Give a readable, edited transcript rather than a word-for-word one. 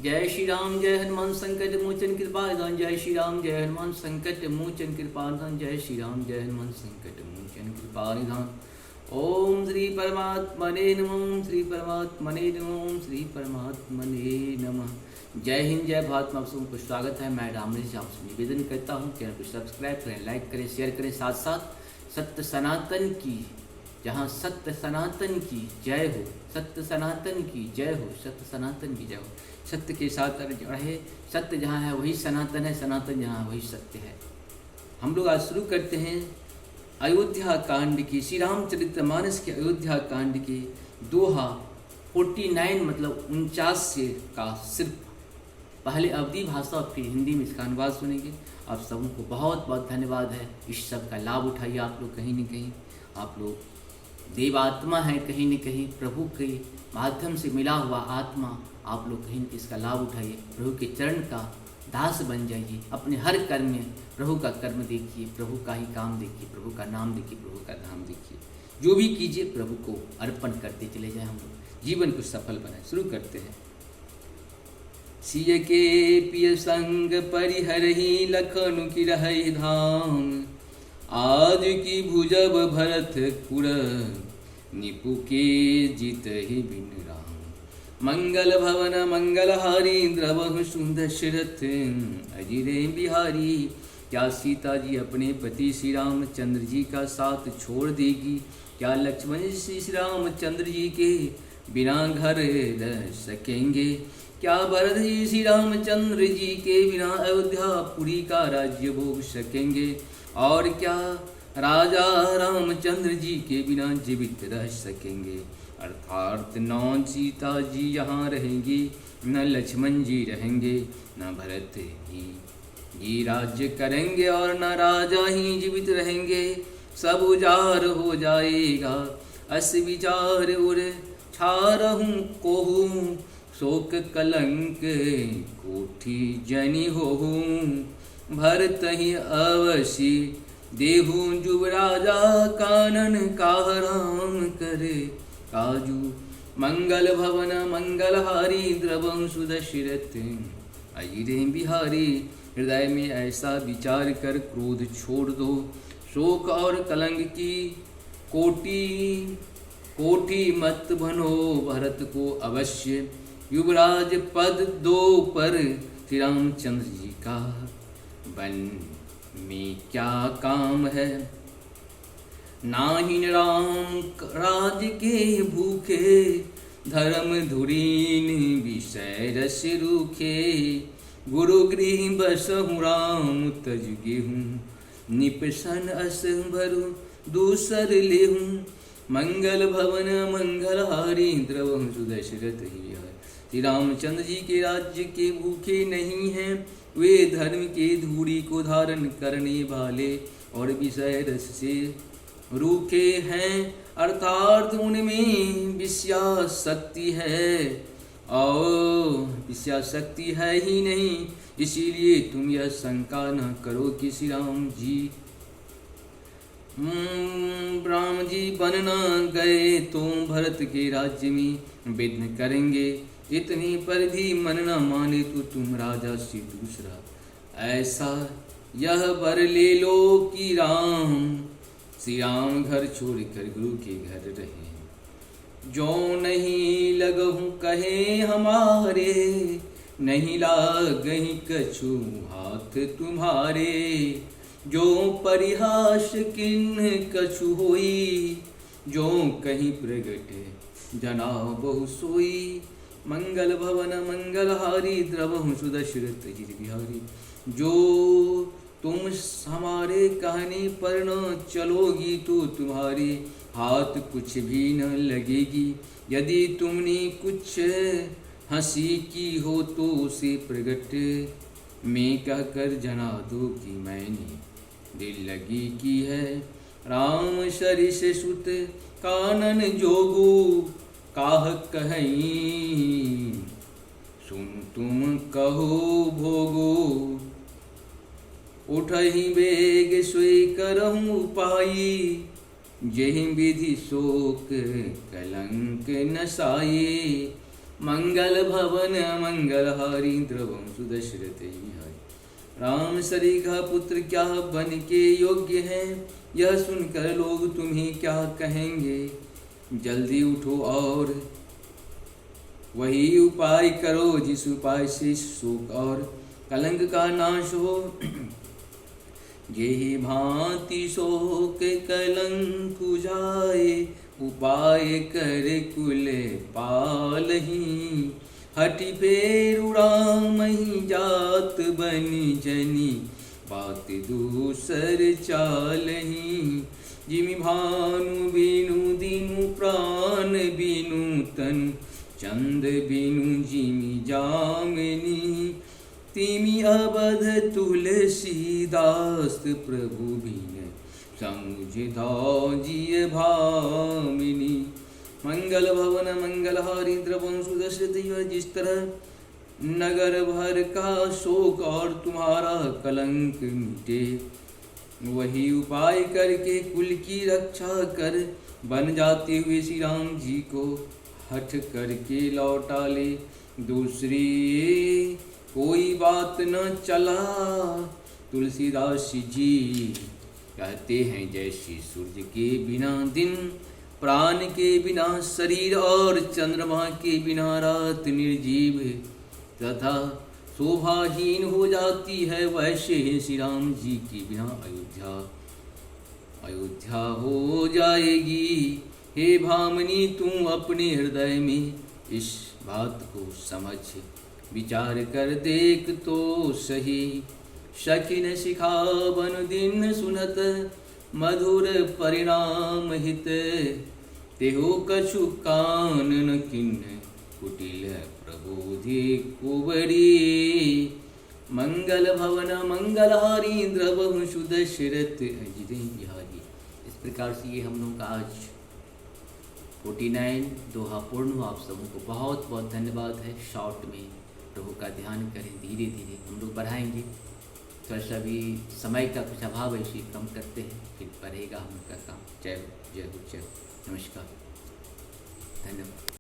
जय श्री राम जय हनुमान संकट मोचन कृपाधाम। जय श्री राम जय हनुमान संकट मोचन कृपाधाम। जय श्री राम जय हनुमान संकट मोचन कृपाधाम। ओम श्री परमात्मने नमः। ओम श्री परमात्मने नमः। ओम श्री परमात्मने नमः। जय हिंद जय भारत। आप सबको स्वागत है। मैं रामनेश आपसे निवेदन करता हूँ चैनल को सब्सक्राइब करें, लाइक करें, शेयर करें। साथ साथ सत्य सनातन की, जहाँ सत्य सनातन की जय हो, सत्य सनातन की जय हो, सत्य सनातन की जय हो। सत्य के साथ रहे। सत्य जहाँ है वही सनातन है, सनातन जहाँ है वही सत्य है। हम लोग आज शुरू करते हैं अयोध्या कांड की, श्री रामचरितमानस के अयोध्या कांड के दोहा 49 मतलब 49 से का सिर्फ पहले अवधी भाषा और फिर हिंदी में इसका अनुवाद सुनेंगे। आप सबको बहुत बहुत धन्यवाद है। इस सब का लाभ उठाइए आप लोग। कहीं न कहीं आप लोग देवात्मा है, कहीं न कहीं प्रभु के माध्यम से मिला हुआ आत्मा। आप लोग कहीं इसका लाभ उठाइए। प्रभु के चरण का दास बन जाइए। अपने हर कर्म में प्रभु का कर्म देखिए, प्रभु का ही काम देखिए, प्रभु का नाम देखिए, प्रभु का नाम देखिए। जो भी कीजिए प्रभु को अर्पण करते चले जाए। हम लोग जीवन को सफल बनाए। शुरू करते हैं। सिय के पिय संग परिहरहि लखनु की रहहि धाम। आज की भुजब भरत कुर निपु के जीत ही बिन राम। मंगल भवन मंगलहारी द्रवहु सुंदर शरथ अजिरे बिहारी। क्या सीता जी अपने पति श्री रामचंद्र जी का साथ छोड़ देगी? क्या लक्ष्मण जी श्री रामचंद्र जी के बिना घर रह सकेंगे? क्या भरत जी श्री रामचंद्र जी के बिना अयोध्यापुरी का राज्य भोग सकेंगे? और क्या राजा रामचंद्र जी के बिना जीवित रह सकेंगे? अर्थात न सीता जी यहाँ रहेंगी, न लक्ष्मण जी रहेंगे, न भरत ही राज्य करेंगे, और न राजा ही जीवित रहेंगे। सब उजाड़ हो जाएगा। अस विचार उर छारहूँ कोहूँ। शोक कलंक कोठी जनि होहूँ। भरत ही अवश्य देहू जुबराजा। कानन काहराम करे काजू। मंगल भवन मंगलहारी द्रवंशु दशरथ अजिरे बिहारी। हृदय में ऐसा विचार कर क्रोध छोड़ दो। शोक और कलंक की कोठी मत बनो। भरत को अवश्य युवराज पद दो। पर श्री रामचंद्र जी का वन में क्या काम है? नाहिन राम राज के भूखे। धर्म धुरीन विषय रस रूखे। गुरु गृह बसहु राम तज गेहूँ। निपसन अस भरु दूसर लेहूँ। मंगल भवन मंगलहारी द्रवहु दशरथ ही। श्री रामचंद्र जी के राज्य के भूखे नहीं हैं। वे धर्म के धूरी को धारण करने वाले और विषय रस से रूखे हैं। अर्थात उनमें विश्वास शक्ति है और विश्वास शक्ति है ही नहीं। इसीलिए तुम यह शंका न करो कि श्री राम जी बन न गए तो भरत के राज्य में विघ्न करेंगे। इतने पर भी मन न माने तो तुम राजा से दूसरा ऐसा यह वर ले लो कि राम श्री राम घर छोड़कर गुरु के घर रहे। जो नहीं लगहूँ कहे हमारे। नहीं लागही कछु हाथ तुम्हारे। जो परिहास किन्ह कछु होई। जो कहीं प्रगट जना बहु सोई। मंगल भवन मंगलहारी द्रवहु सुदशरथ अजिर बिहारी। जो तुम हमारे कहने पर न चलोगी तो तुम्हारे हाथ कुछ भी न लगेगी। यदि तुमने कुछ हंसी की हो तो उसे प्रगट में कहकर जना दो कि मैंने दिल लगी की है। राम सरिस सुत कानन जोगू। काह कहीं सुन तुम कहो भोगो। उठहि बेग सोई करहूँ उपाई। जेहि विधि शोक कलंक नसाई। मंगल भवन मंगलहारी द्रवंशु दशरथ हरि। राम सरीखा पुत्र क्या बन के योग्य हैं, यह सुनकर लोग तुम्हें क्या कहेंगे। जल्दी उठो और वही उपाय करो जिस उपाय से शोक और कलंक का नाश हो। जेहि भांति शोक कलंक जाए, उपाय कर कुल पालही। हटि फेर उड़ामहि जात बनि जनि, बात दूसर चालही। जिमि भानु बिनु दिनु प्राण बिनु तनु, चंद बिनु जिमि जामिनी। तिमि अवध तुलसीदास, प्रभु बिन समुझ जिय भामिनी। मंगल भवन मंगलहारी द्रवंशु दशरथ। जिस तरह नगर भर का शोक और तुम्हारा कलंक मिटे, वही उपाय करके कुल की रक्षा कर बन जाते हुए श्री राम जी को हठ करके लौटा ले। दूसरी कोई बात न चला। तुलसीदास जी कहते हैं, जैसे सूर्य के बिना दिन, प्राण के बिना शरीर और चंद्रमा के बिना रात निर्जीव तथा शोभाहीन हो जाती है, वैसे ही श्री राम जी के बिना अयोध्या हो जाएगी। हे भामिनी, तुम अपने हृदय में इस बात को समझ विचार कर देख तो सही। शकिन शिखावन दिन सुनत, मधुर परिणाम हित। तेहो कछु कानन किन्न, कुटिल प्रबोधि कुबरी। मंगल भवन मंगलहारी द्रवंशु दशरथ बिहारी। इस प्रकार से ये हम लोग का आज 49 दोहा पूर्ण हुआ। आप सबों को बहुत बहुत धन्यवाद है। शॉर्ट में प्रभु का ध्यान करें, धीरे धीरे हम लोग बढ़ाएंगे। थोड़ा सा भी समय का कुछ अभाव है, इसे कम करते हैं, फिर बढ़ेगा हम लोग का काम। जय हो, जय हो, जय हो। नमस्कार, धन्यवाद।